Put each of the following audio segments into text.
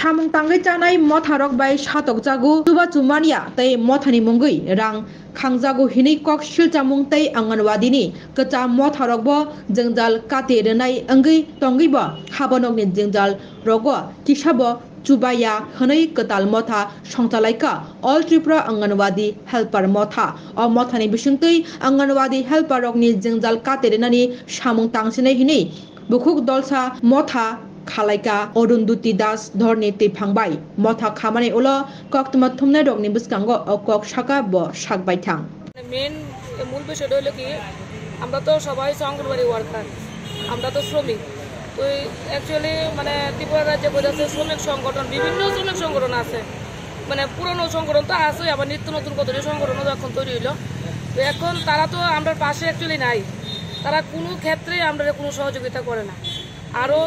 samung tangai chanai motha rok bai satok jagu tuba chumania tei mothani mungui rang khangjagu hinui kok silchamung tei anganwadi ni kecha motha rok bo jengjal kate renai angui tongui bo habanok ni jengjal rogo kisabo chubaya hanai ketal motha songchalaika all tripura anganwadi helper motha o mothani bisungtui anganwadi helper rok ni jengjal kate renani samung tangsinai hinui bukhuk dolsa motha khalaika Arunduti Das ধরনি তে ফাংবাই মথা খামানে উলো কক্তমা থুমনাই রগনি বুসকাঙ্গ ও cock Shaka ব শাকবাই থাং main মূল বিষয় হলো কি আমরা তো সবাই anganwadi worker আমরা তো শ্রমিক তো অ্যাকচুয়ালি মানে ত্রিপুরা রাজ্যে বোঝাচ্ছে শ্রমিক সংগঠন বিভিন্ন শ্রমিক সংগঠন আছে মানে পুরনো সংগঠন তো আছে আবার নিত্য নতুন কতটি সংগঠনও এখন তৈরি হইলো তো এখন তারা তো আমরা পাশে অ্যাকচুয়ালি নাই তারা কোনো ক্ষেত্রেই আমরা কোনো সহযোগিতা করে না আরও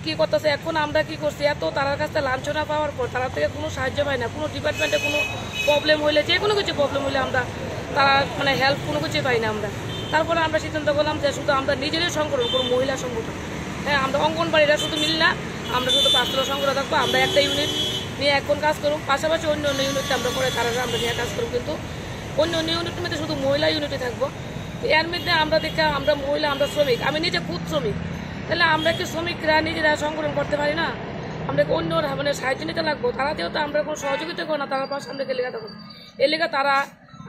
কি করতেছে এখন আমরা কি করছি এত তার কাছে লাঞ্ছনা পাওয়ার পর তারা থেকে কোনো সাহায্য পাই না কোনো ডিপার্টমেন্টে কোনো প্রবলেম হইলে যে কোনো কিছু প্রবলেম হইলে আমরা তারা মানে হেল্প কোনো কিছু পাই না আমরা তারপরে আমরা সিদ্ধান্ত করলাম যে শুধু আমরা নিজেরাই সংগঠন কোনো মহিলা সংগঠন হ্যাঁ আমরা অঙ্গনবাড়িরা শুধু মিল না আমরা শুধু পাঁচটা সংগঠন থাকবো আমরা একটা ইউনিট নিয়ে এখন কাজ করুক পাশাপাশি অন্য অন্য ইউনিটে আমরা করে তারা আমরা নিয়ে কাজ করুক কিন্তু অন্য অন্য ইউনিটের মধ্যে শুধু মহিলা ইউনিটে থাকবো এর মধ্যে আমরা দেখে আমরা মহিলা আমরা শ্রমিক আমি নিজে খুদ শ্রমিক তাহলে আমরা কি শ্রমিকরা নিজেরা সংগঠন করতে পারি না আমরা অন্য মানে সাহায্য নিতে লাগবো তারা যেহেতু আমরা কোনো সহযোগিতা করো না তারা পাশে আমরা কেলেগা থাকবো এর লেগে তারা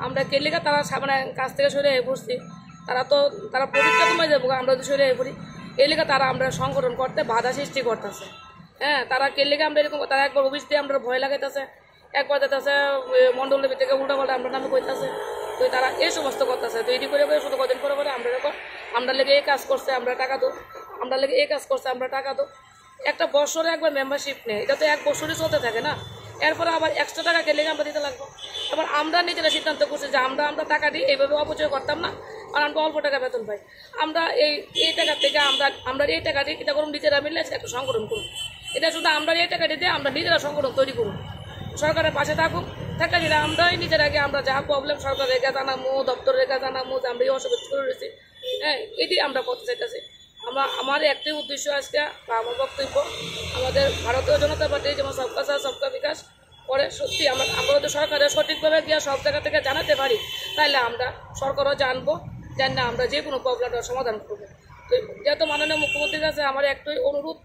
আমরা কেলেগা তারা মানে কাছ থেকে সরে পড়ছি তারা প্রতিষ্ঠা কমে যাবো আমরা যদি সরে পড়ি এর লেগে তারা আমরা সংগঠন করতে বাধা সৃষ্টি করতেছে হ্যাঁ তারা কেলেগা আমরা এরকম তারা একবার অফিস দিয়ে আমরা ভয় লাগাইতেছে একবার যেতেছে মন্ডলের থেকে উল্টাপাল্টা আমরা নামে কইতেছে তো তারা এই সমস্ত করতেছে তো এটি করে শুধু কদিন করে আমরা এরকম আমরা লেগে এই কাজ করছে আমরা টাকা দো আমরা লেগে এই কাজ করছে আমরা টাকা দো একটা বছরে একবার মেম্বারশিপ নেই এটা তো এক বছরই চলতে থাকে না এরপরে আবার এক্সট্রা টাকা গেলে আমরা দিতে লাগবো এবার আমরা নিজেরা সিদ্ধান্ত করছি যে আমরা টাকা দিই এইভাবে অপচয় করতাম না আর আমরা অল্প টাকা বেতন পাই আমরা এই টাকা থেকে আমরা এই টাকা দিই এটা করুন নিজেরা মিললে একটা সংগঠন করুন এটা শুধু আমরা এই টাকা দিতে আমরা নিজেরা সংগঠন তৈরি করুন সরকারের পাশে থাকুক থাকা দিলে আমরাই নিজের আগে আমরা যা প্রবলেম সরকার রেখা জানামো দপ্তর রেখা জানামো যে আমরা এই অসুবিধা করে রয়েছি হ্যাঁ এটি আমরা করতে চাইতেছি আমার একটাই উদ্দেশ্য আজকে বা আমার বক্তব্য আমাদের ভারতীয় জনতা পার্টি যেমন সবকা সাথ সবকা বিকাশ করে সত্যি আমরা যদি সরকারের সঠিকভাবে গিয়ে সব জায়গা থেকে জানাতে পারি তাহলে আমরা সরকারও জানবো জান না আমরা যে কোনো প্রবলেমটার সমাধান করবো তো যেহেতু মাননীয় মুখ্যমন্ত্রীর কাছে আমার একটাই অনুরোধ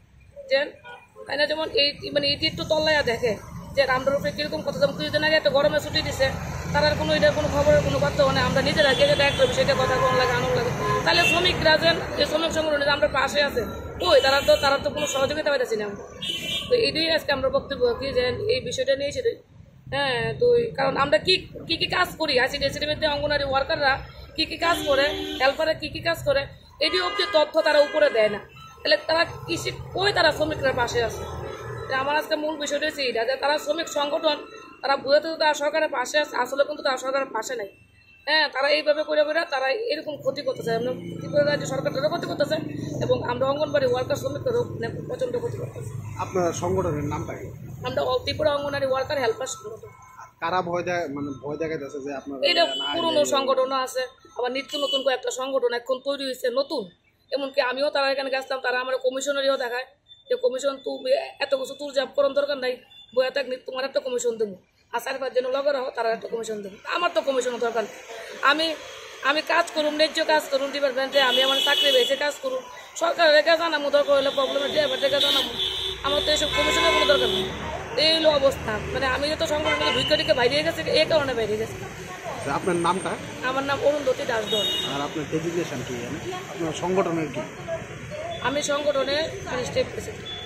যে তাই না যেমন মানে এটি একটু তল্লাইয়া দেখে যে রামদার উপরে কীরকম কথা যেমন কিছুদিন আগে একটা গরমে ছুটি দিছে তার কোনো এটার কোনো খবরের কোনো কথা মানে আমরা নিজেরা গিয়ে যেটা একটা বিষয়টা কথা কোনো লাগে আনন্দ লাগে তাহলে শ্রমিকরা যেন এই শ্রমিক সংগঠনে আমরা পাশে আছে ওই তারা তো কোনো সহযোগিতা পাইতেছি না আমরা তো এইটাই আজকে আমরা বক্তব্য কি যে এই বিষয়টা নিয়ে এসে হ্যাঁ তো কারণ আমরা কি কাজ করি আইসিডিএসির মধ্যে অঙ্গনওয়াড়ি ওয়ার্কাররা কি কাজ করে হেল্পাররা কি কাজ করে এটি অব্দি তথ্য তারা উপরে দেয় না তাহলে তারা তারা শ্রমিকরা পাশে আছে আমার আজকে মূল বিষয়টা হচ্ছে এটা যে তারা শ্রমিক সংগঠন তারা বুঝাতে তারা সরকারের পাশে আছে আসলে কিন্তু তারা সরকারের পাশে নেই হ্যাঁ তারা এইভাবে করে তারা এরকম ক্ষতি করতেছে ত্রিপুরা রাজ্য সরকারেরও ক্ষতি করতেছে এবং আমরা অঙ্গনবাড়ি ওয়ার্কার শ্রমিকদেরও প্রচণ্ড ক্ষতি করতেছে আপনার সংগঠনের নামটা কি আমরা ত্রিপুরা অঙ্গনওয়াড়ি ওয়ার্কার হেল্পার সংগঠন কারা ভয় দেখাইতেছে যে আপনার এটা পুরনো সংগঠনও আছে আবার নিত্য নতুন কয়েকটা সংগঠন এখন তৈরি হয়েছে নতুন এমনকি আমিও তারা এখানে গেছিলাম তারা আমার কমিশনারিও দেখায় যে কমিশন তুমি এত কিছু তোর জব করার দরকার নাই বইয়া থাক তোমার একটা কমিশন দেবো আর 4-5 জন লগের হোক তারা একটা কমিশন দেবো আমার তো কমিশনের দরকার আমি কাজ করুন ন্যায্য কাজ করুন ডিপার্টমেন্টে আমি আমার চাকরি পেয়েছে কাজ করুন সরকারের রেখা জানাবো দরকার হলে প্রবলেমের ড্রাইভার রেখা জানাবো আমার তো এইসব কমিশনের কোনো দরকার নেই এই হলো অবস্থা মানে আমি তো সংগঠন ভিতরে বাইরে গেছে এই কারণে বাইরে গেছে আপনার নামটা আমার নাম অরুন্ধতী দাস ধর আর আপনার ডেজিগনেশন কি আপনার সংগঠনের কি আমি সংগঠনের স্টেট প্রেসিডেন্ট